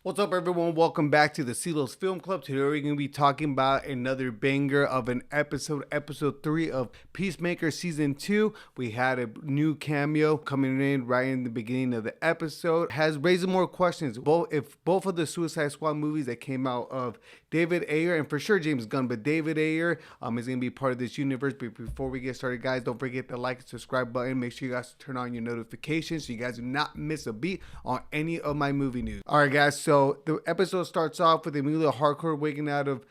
What's up, everyone? Welcome back to the Celos Film Club. Today we're going to be talking about another banger of an episode 3 of Peacemaker Season 2. We had a new cameo coming in right in the beginning of the episode. Has raised more questions. If both of the Suicide Squad movies that came out of David Ayer, and for sure James Gunn, but David Ayer is going to be part of this universe. But before we get started, guys, don't forget the like and subscribe button. Make sure you guys turn on your notifications so you guys do not miss a beat on any of my movie news. All right, guys, so the episode starts off with Emilia Harcourt waking out of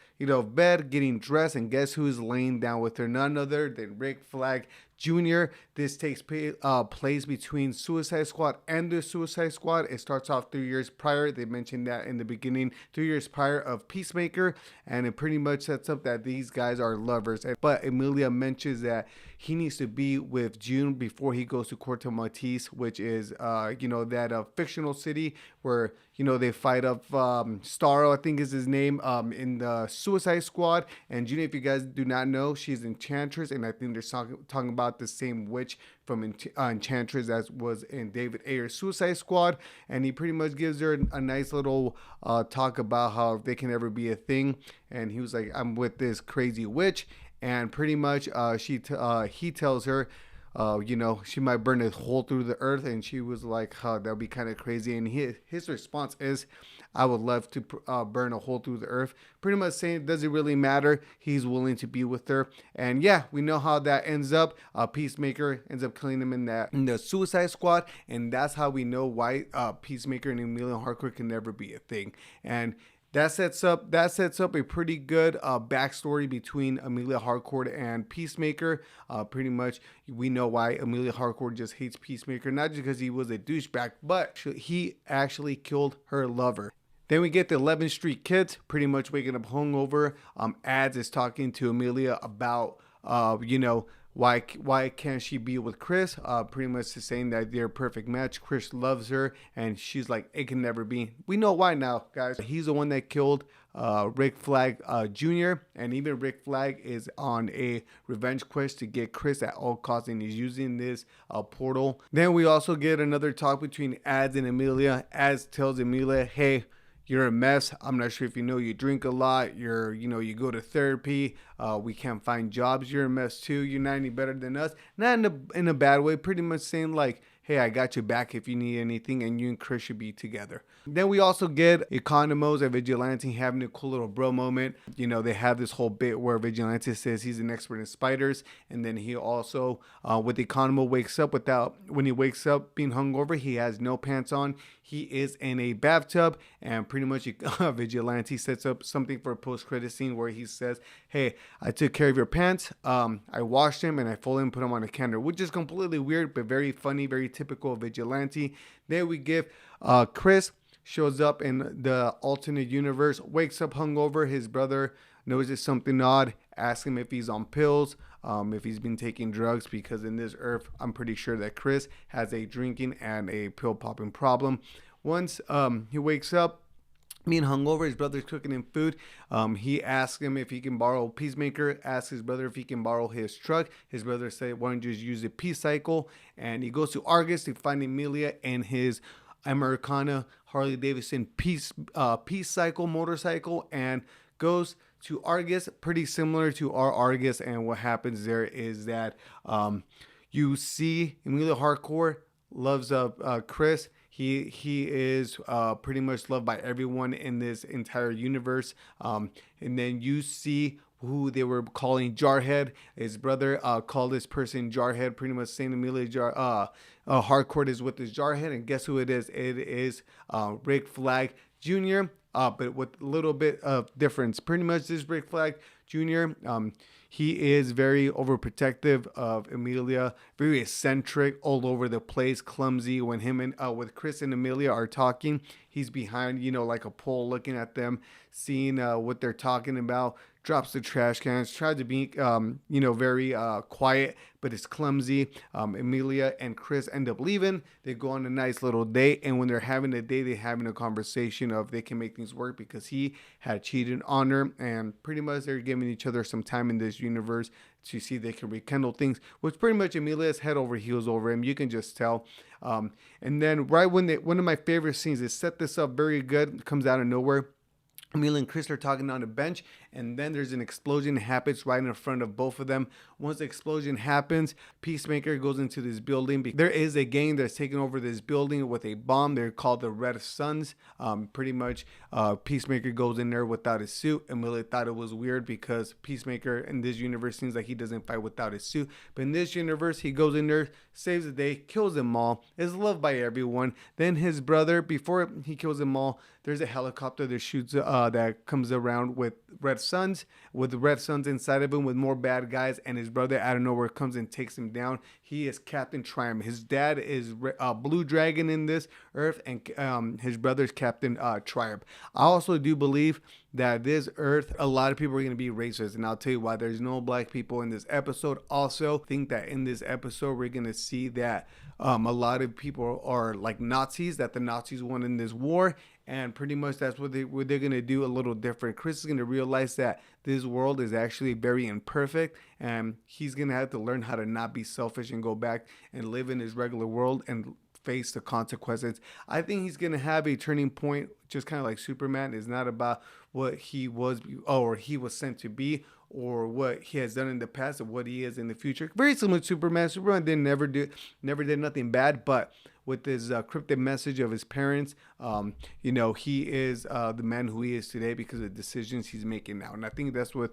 bed, getting dressed, and guess who's laying down with her? None other than Rick Flag Jr. This takes place between Suicide Squad and the Suicide Squad. It starts off 3 years prior. They mentioned that in the beginning, 3 years prior of Peacemaker, and it pretty much sets up that these guys are lovers. But Emilia mentions that he needs to be with June before he goes to Corto Maltese, which is that fictional city where they fight up Starro, I think is his name, in the Suicide Squad. And June, if you guys do not know, she's Enchantress, and I think they're talking about the same witch from Enchantress as was in David Ayer's Suicide Squad. And he pretty much gives her a nice little talk about how if they can ever be a thing. And he was like, I'm with this crazy witch. And pretty much he tells her, she might burn a hole through the earth. And she was like, that would be kind of crazy. And his response is, I would love to burn a hole through the earth. Pretty much saying it doesn't really matter. He's willing to be with her. And yeah, we know how that ends up. Peacemaker ends up killing him in the Suicide Squad. And that's how we know why Peacemaker and Emilia Harcourt can never be a thing. And that sets up a pretty good backstory between Emilia Harcourt and Peacemaker. Pretty much, we know why Emilia Harcourt just hates Peacemaker, not just because he was a douchebag, but he actually killed her lover. Then we get the 11th Street Kids, pretty much waking up hungover. Ads is talking to Emilia about, why can't she be with Chris? Pretty much saying that they're a perfect match. Chris loves her, and she's like, it can never be. We know why now, guys. He's the one that killed Rick Flag Jr., and even Rick Flag is on a revenge quest to get Chris at all costs, and he's using this portal. Then we also get another talk between Ads and Emilia. Ads tells Emilia, hey, you're a mess. I'm not sure if you drink a lot. You go to therapy. We can't find jobs. You're a mess too. You're not any better than us. Not in a bad way. Pretty much saying like, hey, I got you back if you need anything, and you and Chris should be together. Then we also get Economos and Vigilante having a cool little bro moment. They have this whole bit where Vigilante says he's an expert in spiders, and then he also, with Economo, when he wakes up being hungover, he has no pants on. He is in a bathtub, and pretty much Vigilante sets up something for a post-credit scene where he says, hey, I took care of your pants. I washed them, and I folded and put them on a counter, which is completely weird, but very funny, very typical of Vigilante. Then we give Chris shows up in the alternate universe, wakes up hungover. His brother notices something odd, asks him if he's on pills, if he's been taking drugs, because in this earth, I'm pretty sure that Chris has a drinking and a pill popping problem. Once he wakes up, being hungover, his brother's cooking him food. He asks him if he can borrow Peacemaker, asks his brother if he can borrow his truck. His brother said, why don't you just use the Peace Cycle? And he goes to Argus to find Emilia and his Americana Harley Davidson Peace Cycle motorcycle, and goes to Argus, pretty similar to our Argus. And what happens there is that you see Emilia Harcourt loves Chris. He is pretty much loved by everyone in this entire universe. And then you see who they were calling Jarhead. His brother called this person Jarhead, pretty much saying Emilia Harcourt is with this Jarhead. And guess who it is? It is Rick Flag Jr., but with a little bit of difference. Pretty much this Rick Flag Jr., he is very overprotective of Emilia, very eccentric, all over the place, clumsy. When him and with Chris and Emilia are talking, he's behind, like a pole, looking at them, seeing what they're talking about, drops the trash cans, tries to be, very quiet, but it's clumsy. Emilia and Chris end up leaving. They go on a nice little date, and when they're having a date, they're having a conversation of they can make things work because he had cheated on her, and pretty much they're giving each other some time in this universe to see they can rekindle things, which pretty much Emilia's head over heels over him. You can just tell. And then right when one of my favorite scenes is set this up very good, comes out of nowhere. Amelia and Chris are talking on the bench, and then there's an explosion that happens right in front of both of them. Once the explosion happens, Peacemaker goes into this building. There is a gang that's taking over this building with a bomb. They're called the Red Suns. Pretty much, Peacemaker goes in there without his suit. Amelia thought it was weird because Peacemaker in this universe seems like he doesn't fight without his suit. But in this universe, he goes in there, saves the day, kills them all, is loved by everyone. Then his brother, before he kills them all, there's a helicopter that shoots that comes around with Red Suns inside of him with more bad guys, and his brother out of nowhere comes and takes him down. He is Captain Triumph. His dad is Blue Dragon in this Earth, and his brother's Captain Triumph. I also do believe that this Earth, a lot of people are going to be racist, and I'll tell you why. There's no black people in this episode. Also, think that in this episode we're going to see that a lot of people are like Nazis, that the Nazis won in this war, and pretty much that's what they're going to do a little different. Chris is going to realize that this world is actually very imperfect, and he's going to have to learn how to not be selfish and go back and live in his regular world and face the consequences. I think he's going to have a turning point, just kind of like Superman. It's not about what he was or he was sent to be, or what he has done in the past, or what he is in the future. Very similar to Superman. Superman never did nothing bad, but with his cryptic message of his parents, he is the man who he is today because of the decisions he's making now. And I think that's what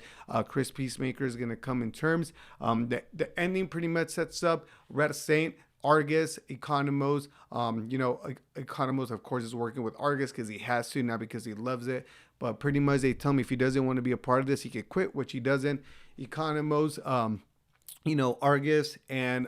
Chris Peacemaker is going to come in terms. The ending pretty much sets up Red Saint, Argus, Economos. Economos, of course, is working with Argus because he has to, not because he loves it. But pretty much they tell me if he doesn't want to be a part of this, he could quit, which he doesn't. Economos, Argus, and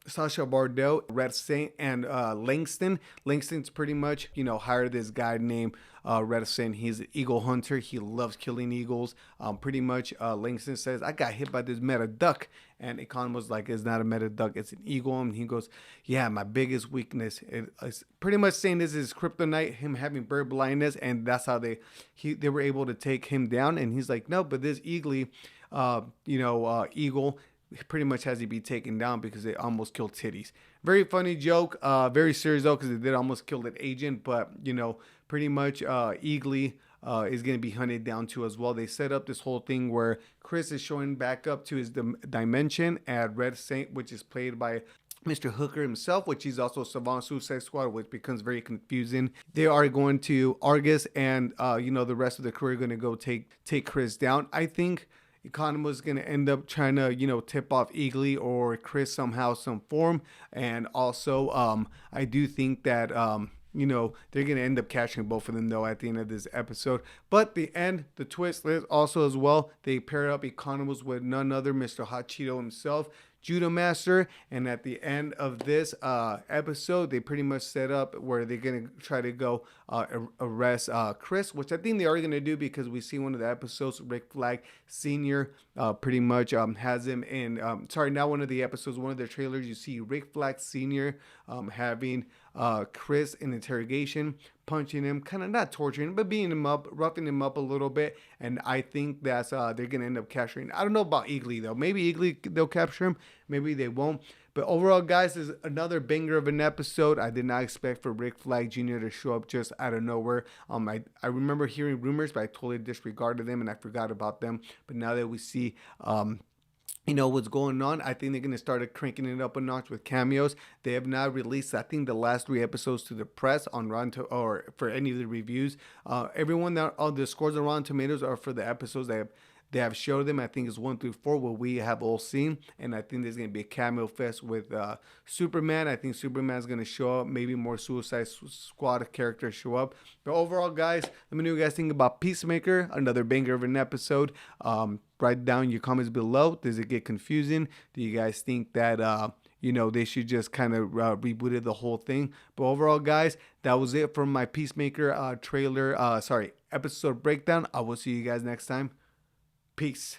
Sasha Bardell, Red Saint, and Langston. Langston's pretty much, hired this guy named Red Saint. He's an eagle hunter. He loves killing eagles. Pretty much, Langston says, I got hit by this meta duck. And Economos like, it's not a meta duck, it's an eagle. And he goes, yeah, my biggest weakness. It's pretty much saying this is kryptonite, him having bird blindness. And that's how they were able to take him down. And he's like, no, but this eagle pretty much has to be taken down because they almost killed titties. Very funny joke, very serious though, because they did almost kill an agent, but pretty much Eagly is going to be hunted down too as well. They set up this whole thing where Chris is showing back up to his dimension at Red Saint, which is played by Mr. Hooker himself, which he's also Savant Suicide Squad, which becomes very confusing. They are going to Argus, and the rest of the crew are going to go take Chris down. I think Economos is going to end up trying to, tip off Eagly or Chris somehow, some form. And also, I do think that, they're going to end up catching both of them, though, at the end of this episode. But the end, the twist is also as well, they paired up Economos with none other, Mr. Hot Cheeto himself, Judo Master. And at the end of this episode, they pretty much set up where they're going to try to go arrest Chris, which I think they are going to do because we see one of the episodes, Rick Flag Sr. Pretty much has him in, not one of the episodes, one of the trailers, you see Rick Flag Sr. Having Chris in interrogation, punching him, kind of not torturing him, but beating him up, roughing him up a little bit. And I think that's they're going to end up capturing. I don't know about Eagly, though. Maybe Eagly, they'll capture him. Maybe they won't. But overall, guys, this is another banger of an episode. I did not expect for Rick Flag Jr. to show up just out of nowhere. I remember hearing rumors, but I totally disregarded them and I forgot about them. But now that we see what's going on, I think they're going to start cranking it up a notch with cameos. They have not released, I think, the last 3 episodes to the press on Rotten or for any of the reviews. Everyone that all the scores on Rotten Tomatoes are for the episodes they have showed them. I think it's 1 through 4 what we have all seen, and I think there's going to be a cameo fest with Superman. I think Superman's going to show up, maybe more Suicide Squad characters show up. But overall, guys, let me know what you guys think about Peacemaker, another banger of an episode. Write down your comments below. Does it get confusing? Do you guys think that they should just kind of rebooted the whole thing. But overall, guys, that was it for my Peacemaker episode breakdown. I will see you guys next time. Peace.